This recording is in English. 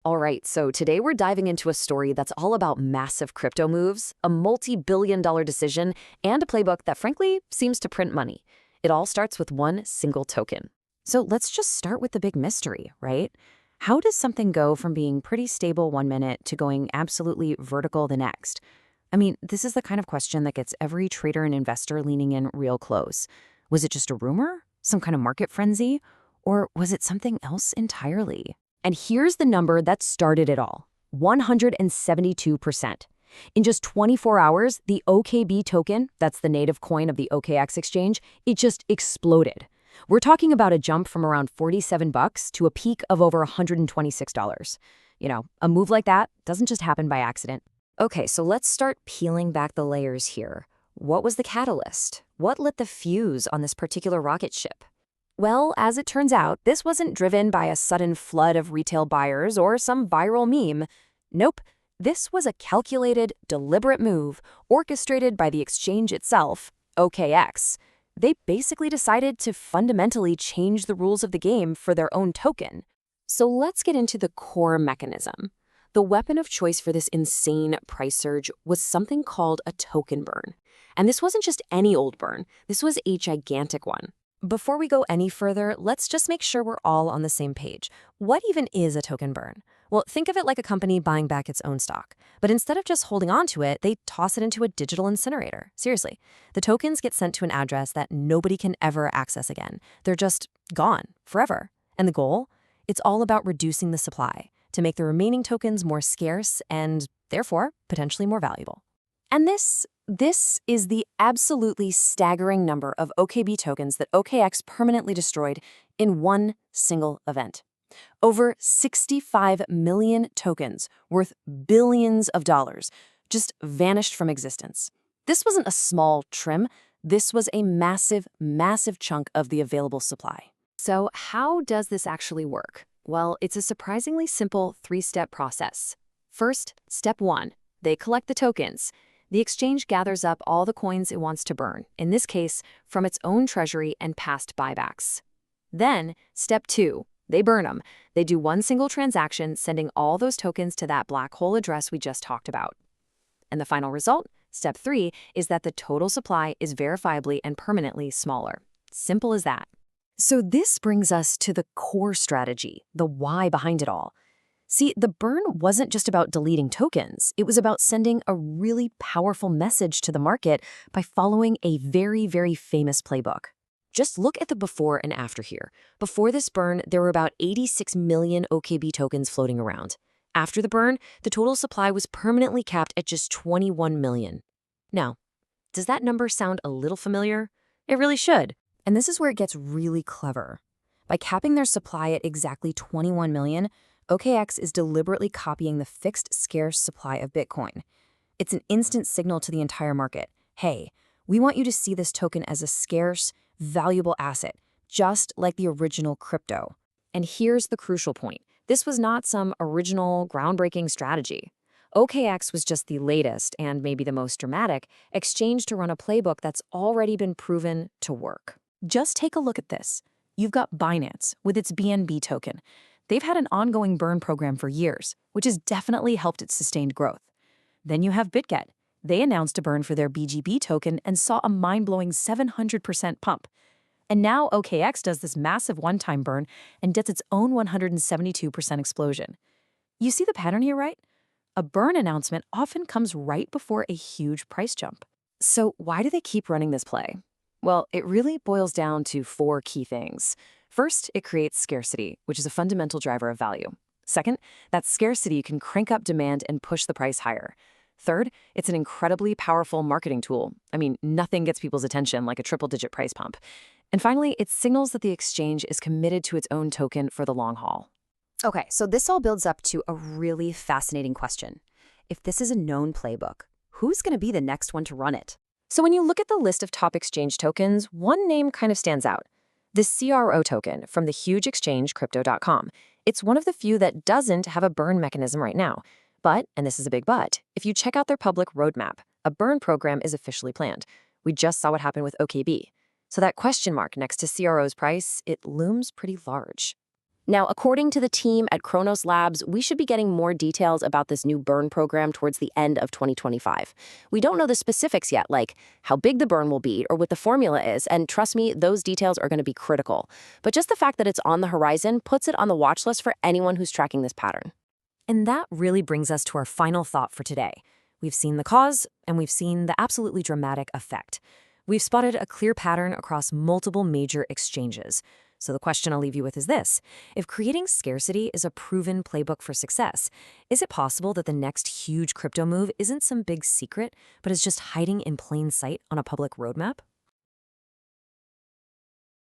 All right, so today we're diving into a story that's all about massive crypto moves, a multi-billion-dollar decision, and a playbook that frankly seems to print money. It all starts with one single token. So let's just start with the big mystery, right? How does something go from being pretty stable one minute to going absolutely vertical the next? I mean, this is the kind of question that gets every trader and investor leaning in real close. Was it just a rumor? Some kind of market frenzy? Or was it something else entirely? And here's the number that started it all, 172%. In just 24 hours, the OKB token, that's the native coin of the OKX exchange, it just exploded. We're talking about a jump from around $47 to a peak of over $126. A move like that doesn't just happen by accident. Okay, so let's start peeling back the layers here. What was the catalyst? What lit the fuse on this particular rocket ship? Well, as it turns out, this wasn't driven by a sudden flood of retail buyers or some viral meme. Nope, this was a calculated, deliberate move orchestrated by the exchange itself, OKX. They basically decided to fundamentally change the rules of the game for their own token. So let's get into the core mechanism. The weapon of choice for this insane price surge was something called a token burn. And this wasn't just any old burn, this was a gigantic one. Before we go any further, let's just make sure we're all on the same page. What even is a token burn? Well, think of it like a company buying back its own stock. But instead of just holding on to it, they toss it into a digital incinerator. Seriously, the tokens get sent to an address that nobody can ever access again. They're just gone forever. And the goal? It's all about reducing the supply to make the remaining tokens more scarce and, therefore, potentially more valuable. And this is the absolutely staggering number of OKB tokens that OKX permanently destroyed in one single event. Over 65 million tokens worth billions of dollars just vanished from existence. This wasn't a small trim. This was a massive, massive chunk of the available supply. So how does this actually work? Well, it's a surprisingly simple three-step process. First, step one, they collect the tokens. The exchange gathers up all the coins it wants to burn, in this case, from its own treasury and past buybacks. Then, step two, they burn them. They do one single transaction, sending all those tokens to that black hole address we just talked about. And the final result, step three, is that the total supply is verifiably and permanently smaller. Simple as that. So this brings us to the core strategy, the why behind it all. See, the burn wasn't just about deleting tokens. It was about sending a really powerful message to the market by following a very, very famous playbook. Just look at the before and after here. Before this burn, there were about 86 million OKB tokens floating around. After the burn, the total supply was permanently capped at just 21 million. Now, does that number sound a little familiar? It really should. And this is where it gets really clever. By capping their supply at exactly 21 million, OKX is deliberately copying the fixed scarce supply of Bitcoin. It's an instant signal to the entire market. Hey, we want you to see this token as a scarce, valuable asset, just like the original crypto. And here's the crucial point. This was not some original, groundbreaking strategy. OKX was just the latest, and maybe the most dramatic, exchange to run a playbook that's already been proven to work. Just take a look at this. You've got Binance with its BNB token. They've had an ongoing burn program for years, which has definitely helped its sustained growth. Then you have BitGet. They announced a burn for their BGB token and saw a mind-blowing 700% pump. And now OKX does this massive one-time burn and gets its own 172% explosion. You see the pattern here, right? A burn announcement often comes right before a huge price jump. So why do they keep running this play? Well, it really boils down to four key things. First, it creates scarcity, which is a fundamental driver of value. Second, that scarcity can crank up demand and push the price higher. Third, it's an incredibly powerful marketing tool. I mean, nothing gets people's attention like a triple-digit price pump. And finally, it signals that the exchange is committed to its own token for the long haul. Okay, so this all builds up to a really fascinating question. If this is a known playbook, who's going to be the next one to run it? So when you look at the list of top exchange tokens, one name kind of stands out. The CRO token from the huge exchange Crypto.com. It's one of the few that doesn't have a burn mechanism right now. But, and this is a big but, if you check out their public roadmap, a burn program is officially planned. We just saw what happened with OKB. So that question mark next to CRO's price, it looms pretty large. Now, according to the team at Kronos Labs, we should be getting more details about this new burn program towards the end of 2025. We don't know the specifics yet, like how big the burn will be or what the formula is, and trust me, those details are going to be critical. But just the fact that it's on the horizon puts it on the watch list for anyone who's tracking this pattern. And that really brings us to our final thought for today. We've seen the cause, and we've seen the absolutely dramatic effect. We've spotted a clear pattern across multiple major exchanges. So the question I'll leave you with is this. If creating scarcity is a proven playbook for success, is it possible that the next huge crypto move isn't some big secret, but is just hiding in plain sight on a public roadmap?